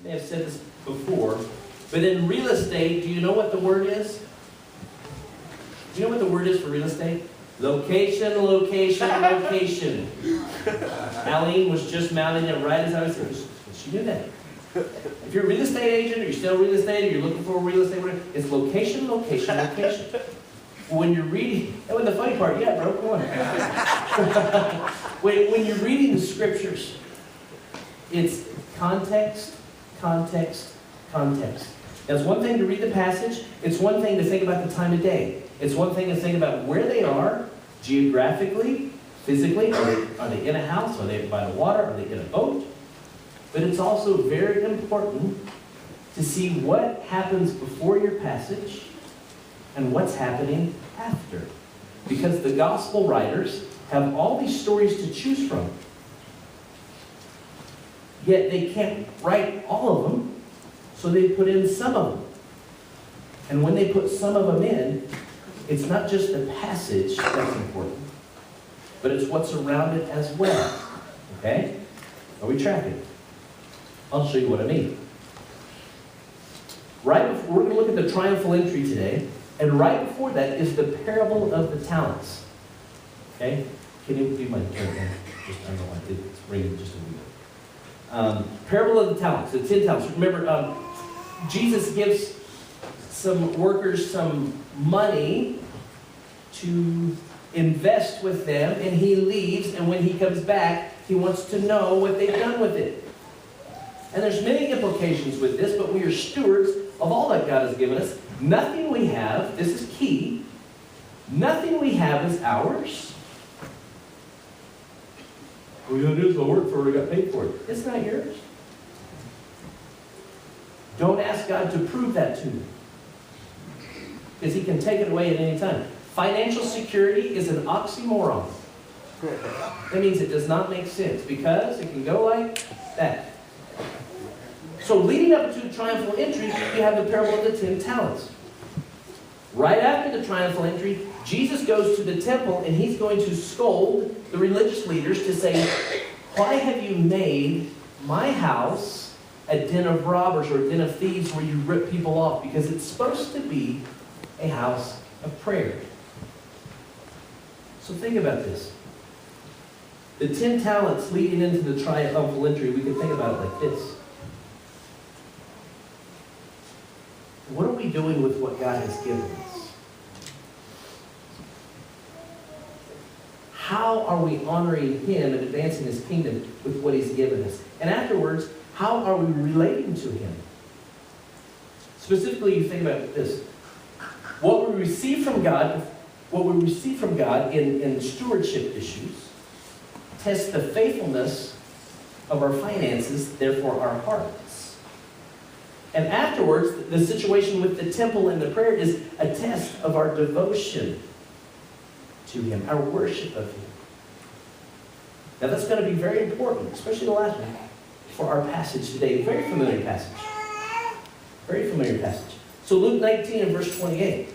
may have said this before, but in real estate, do you know what the word is? Do you know what the word is for real estate? Location, location, location. Aline was just mounting it right as I was saying. She knew that. If you're a real estate agent, or you're still real estate, or you're looking for a real estate, it's location, location, location. When you're reading, and when the funny part, yeah, bro, come on. when you're reading the scriptures, it's context, context, context. Now, it's one thing to read the passage. It's one thing to think about the time of day. It's one thing to think about where they are geographically, physically. Are they in a house? Are they by the water? Are they in a boat? But it's also very important to see what happens before your passage and what's happening after. Because the gospel writers have all these stories to choose from. Yet they can't write all of them, so they put in some of them. And when they put some of them in, it's not just the passage that's important, but it's what's around it as well. Okay? Are we tracking? I'll show you what I mean. Right before, we're going to look at the triumphal entry today, and right before that is the parable of the talents. Okay? Can you do my turn? Just, I don't know why it's ringing just a little bit. Parable of the talents, the 10 talents. Remember, Jesus gives some workers some money to invest with them, and he leaves, and when he comes back, he wants to know what they've done with it. And there's many implications with this, but we are stewards of all that God has given us. Nothing we have, this is key, nothing we have is ours. Well, you do is the work for it, we got paid for it. It's not yours. Don't ask God to prove that to you, because he can take it away at any time. Financial security is an oxymoron. That means it does not make sense, because it can go like that. So leading up to the triumphal entry, you have the parable of the 10 talents. Right after the triumphal entry, Jesus goes to the temple and he's going to scold the religious leaders to say, why have you made my house a den of robbers or a den of thieves where you rip people off? Because it's supposed to be a house of prayer. So think about this. The 10 talents leading into the triumphal entry, we can think about it like this. What are we doing with what God has given us? How are we honoring him and advancing his kingdom with what he's given us? And afterwards, how are we relating to him? Specifically, you think about this. What we receive from God in stewardship issues tests the faithfulness of our finances, therefore our hearts. And afterwards, the situation with the temple and the prayer is a test of our devotion to him, our worship of him. Now that's going to be very important, especially the last one, for our passage today. Very familiar passage. Very familiar passage. So Luke 19 and verse 28.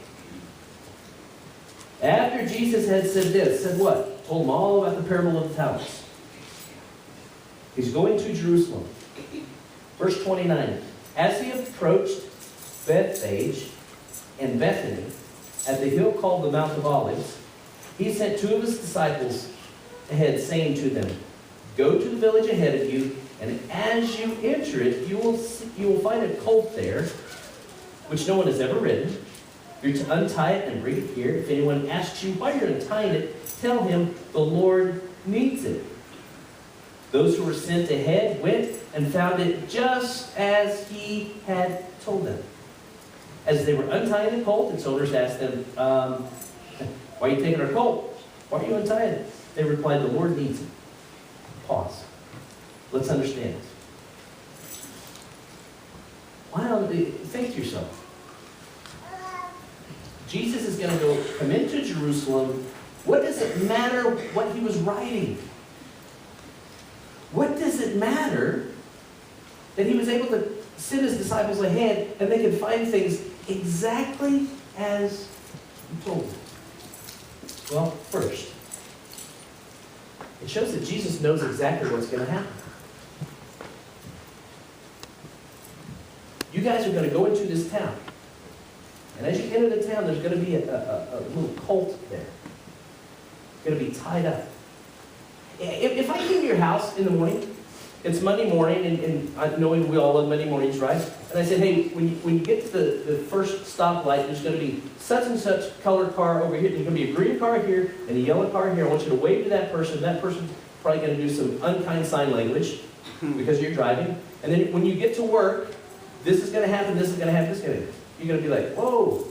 After Jesus had said this, said what? Told them all about the parable of the talents. He's going to Jerusalem. Verse 29. As he approached Bethphage and Bethany, at the hill called the Mount of Olives, he sent 2 of his disciples ahead, saying to them, go to the village ahead of you, and as you enter it, you will find a colt there, which no one has ever ridden. You're to untie it and bring it here. If anyone asks you why you're untying it, tell him the Lord needs it. Those who were sent ahead went and found it just as he had told them. As they were untying the colt, its owners asked them, why are you taking our colt? Why are you untying it? They replied, the Lord needs it. Pause. Let's understand this. Think to yourself. Jesus is going to come into Jerusalem. What does it matter what he was writing? What does it matter that he was able to send his disciples ahead and they could find things exactly as he told them? Well, first, it shows that Jesus knows exactly what's going to happen. You guys are going to go into this town. And as you enter the town, there's going to be a little colt there. It's going to be tied up. If I came to your house in the morning, it's Monday morning, and knowing we all love Monday mornings, right? And I said, hey, when you get to the first stoplight, there's going to be such and such colored car over here. There's going to be a green car here and a yellow car here. I want you to wave to that person. That person's probably going to do some unkind sign language because you're driving. And then when you get to work, this is going to happen, this is going to happen, this is going to happen. You're going to be like, whoa.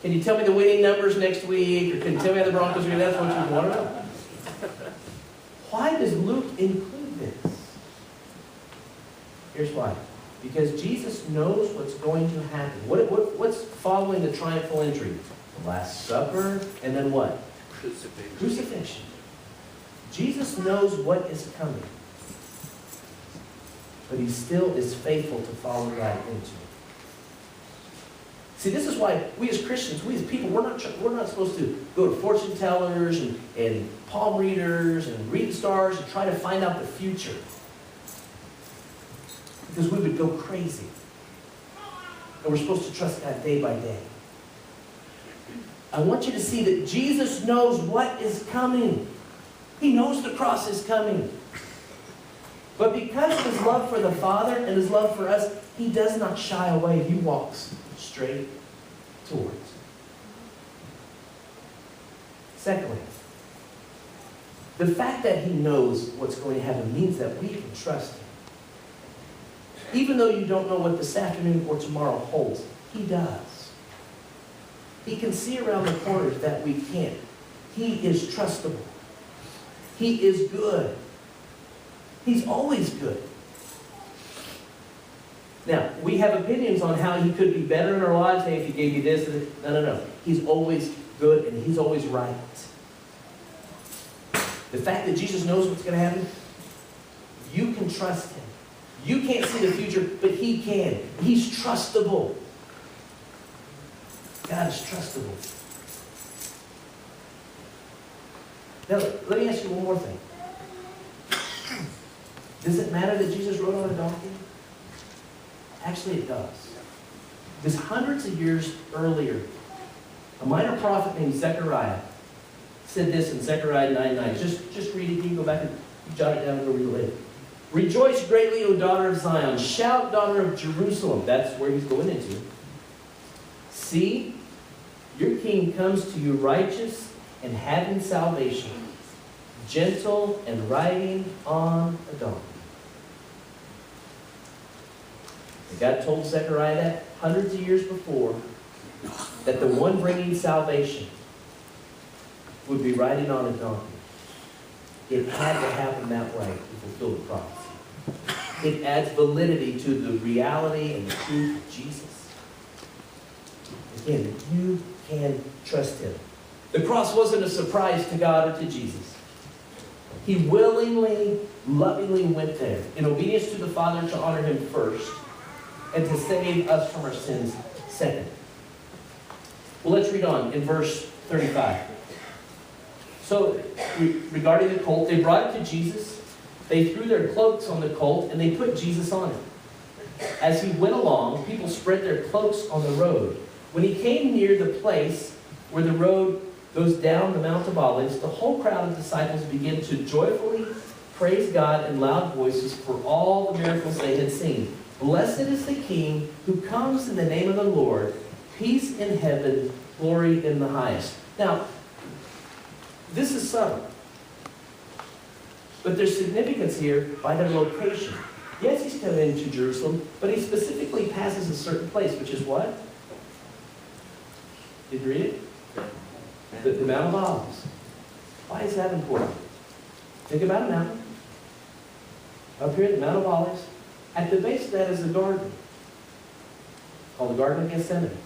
Can you tell me the winning numbers next week? Or can you tell me how the Broncos are going to? That's what you want to know. Why does Luke include this? Here's why. Because Jesus knows what's going to happen. What's following the triumphal entry? The Last Supper, and then what? Crucifixion. Jesus knows what is coming. But he still is faithful to follow right into it. See, this is why we as Christians, we as people, we're not supposed to go to fortune tellers and palm readers and read the stars and try to find out the future. Because we would go crazy. And we're supposed to trust God day by day. I want you to see that Jesus knows what is coming. He knows the cross is coming. But because of his love for the Father and his love for us, he does not shy away. He walks straight towards. Secondly, the fact that he knows what's going to happen means that we can trust him. Even though you don't know what this afternoon or tomorrow holds, he does. He can see around the corners that we can't. He is trustable. He is good. He's always good. Now, we have opinions on how he could be better in our lives. Hey, if he gave you this. No. He's always good and he's always right. The fact that Jesus knows what's going to happen, you can trust him. You can't see the future, but he can. He's trustable. God is trustable. Now, let me ask you one more thing. Does it matter that Jesus rode on a donkey? Actually, it does. Because hundreds of years earlier, a minor prophet named Zechariah said this in Zechariah 9:9. Just read it. You can go back and jot it down and go read it later. Rejoice greatly, O daughter of Zion. Shout, daughter of Jerusalem. That's where he's going into. See, your king comes to you righteous and having salvation, gentle and riding on a donkey. And God told Zechariah that hundreds of years before, that the one bringing salvation would be riding on a donkey. It had to happen that way to fulfill the prophecy. It adds validity to the reality and the truth of Jesus. Again, you can trust him. The cross wasn't a surprise to God or to Jesus. He willingly, lovingly went there in obedience to the Father to honor him first and to save us from our sins second. Well, let's read on in verse 35. So, regarding the colt, they brought it to Jesus. They threw their cloaks on the colt, and they put Jesus on it. As he went along, people spread their cloaks on the road. When he came near the place where the road goes down the Mount of Olives, the whole crowd of disciples began to joyfully praise God in loud voices for all the miracles they had seen. Blessed is the King who comes in the name of the Lord. Peace in heaven, glory in the highest. Now, this is subtle. But there's significance here by their location. Yes, he's coming into Jerusalem, but he specifically passes a certain place, which is what? Did you read it? The Mount of Olives. Why is that important? Think about a mountain. Up here, the Mount of Olives. At the base of that is a garden called the Garden of Gethsemane.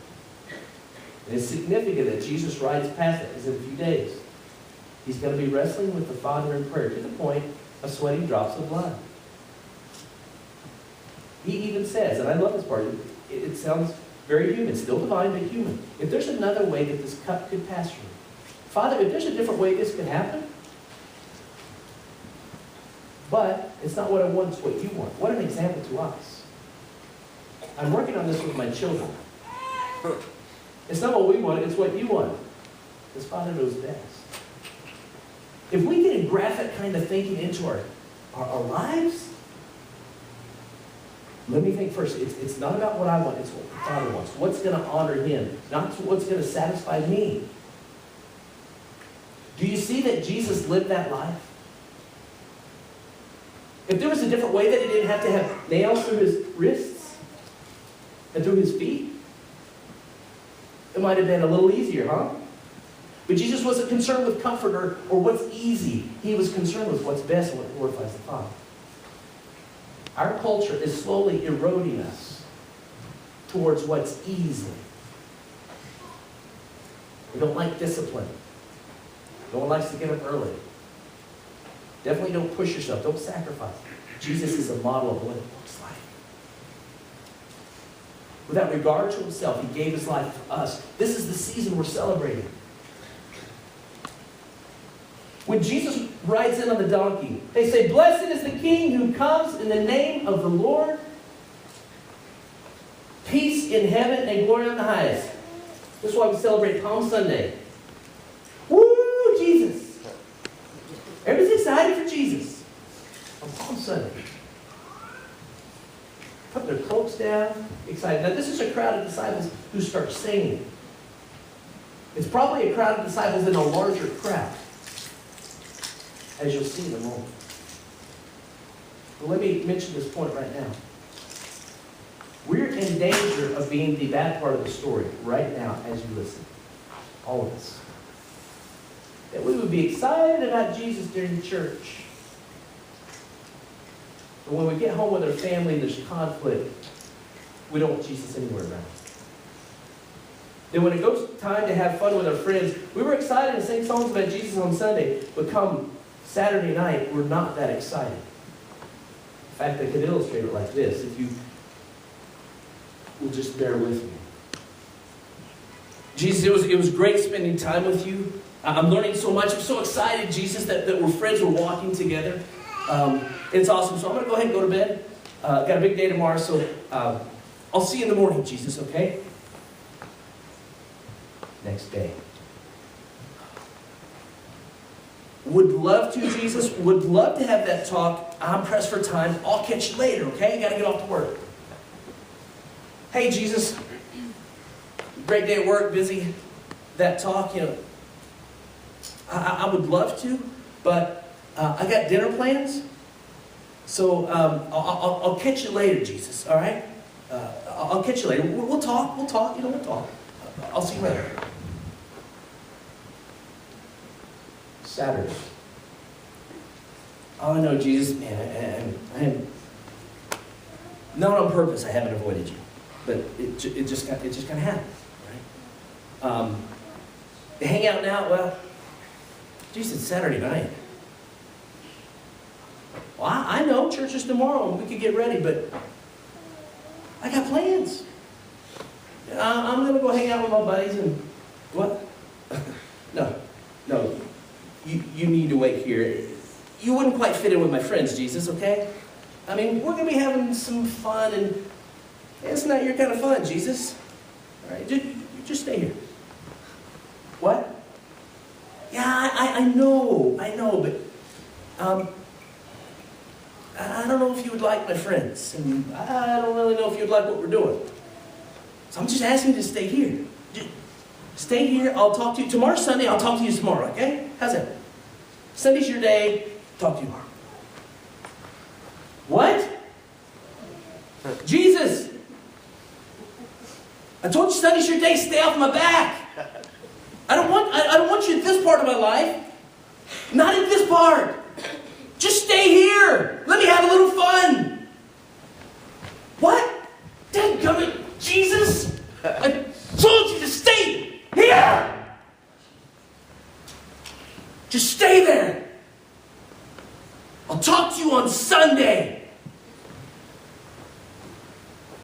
And it's significant that Jesus rides past it, because in a few days, he's going to be wrestling with the Father in prayer to the point of sweating drops of blood. He even says, and I love this part, it sounds very human, still divine, but human. If there's another way that this cup could pass through, Father, if there's a different way this could happen, but it's not what I want, it's what you want. What an example to us. I'm working on this with my children. It's not what we want, it's what you want. Because Father knows best. If we can engraft that kind of thinking into our lives, let me think first. It's not about what I want, it's what the Father wants. What's going to honor Him, not what's going to satisfy me. Do you see that Jesus lived that life? If there was a different way that He didn't have to have nails through His wrists and through His feet, it might have been a little easier, huh? But Jesus wasn't concerned with comfort or what's easy. He was concerned with what's best and what glorifies the Father. Our culture is slowly eroding us towards what's easy. We don't like discipline. No one likes to get up early. Definitely don't push yourself. Don't sacrifice. Jesus is a model of what it looks like. Without regard to Himself, He gave His life for us. This is the season we're celebrating. When Jesus rides in on the donkey, they say, "Blessed is the King who comes in the name of the Lord. Peace in heaven and glory on the highest." This is why we celebrate Palm Sunday. Woo, Jesus! Everybody's excited for Jesus on Palm Sunday. Put their cloaks down, excited. Now, this is a crowd of disciples who start singing. It's probably a crowd of disciples in a larger crowd, as you'll see in a moment. But let me mention this point right now. We're in danger of being the bad part of the story right now as you listen. All of us. That we would be excited about Jesus during church. But when we get home with our family and there's conflict, we don't want Jesus anywhere around. Then when it goes time to have fun with our friends, we were excited to sing songs about Jesus on Sunday, but come Saturday night, we're not that excited. In fact, I could illustrate it like this, if you will just bear with me. Jesus, it was great spending time with you. I'm learning so much. I'm so excited, Jesus, that we're friends, we're walking together. It's awesome. So I'm going to go ahead and go to bed. Got a big day tomorrow, so I'll see you in the morning, Jesus, okay? Next day. Would love to, Jesus. Would love to have that talk. I'm pressed for time. I'll catch you later, okay? Got to get off to work. Hey, Jesus. Great day at work, busy. That talk, I would love to, but I got dinner plans. So I'll catch you later, Jesus, all right? I'll catch you later. We'll talk, we'll talk. I'll see you later. Saturday. Oh, no, Jesus, man, I not on purpose, I haven't avoided you. But it just kind of happened, right? They hang out now, well, geez, it's Saturday night. Well, I know church is tomorrow and we could get ready, but I got plans. I'm going to go hang out with my buddies and what? No. You need to wait here. You wouldn't quite fit in with my friends, Jesus, okay? I mean, we're going to be having some fun, and it's not your kind of fun, Jesus. All right, just stay here. What? Yeah, I know, but I don't know if you would like my friends, and I don't really know if you'd like what we're doing. So I'm just asking you to stay here. Just stay here, I'll talk to you. Tomorrow's Sunday, I'll talk to you tomorrow, okay? How's that? Sunday's your day, talk to you tomorrow. What? Jesus! I told you Sunday's your day, stay off my back. I don't want you at this part of my life. Not at this part. Just stay here. Let me have a little fun. What? Dadgummit, Jesus! I told you to stay here! Just stay there. I'll talk to you on Sunday.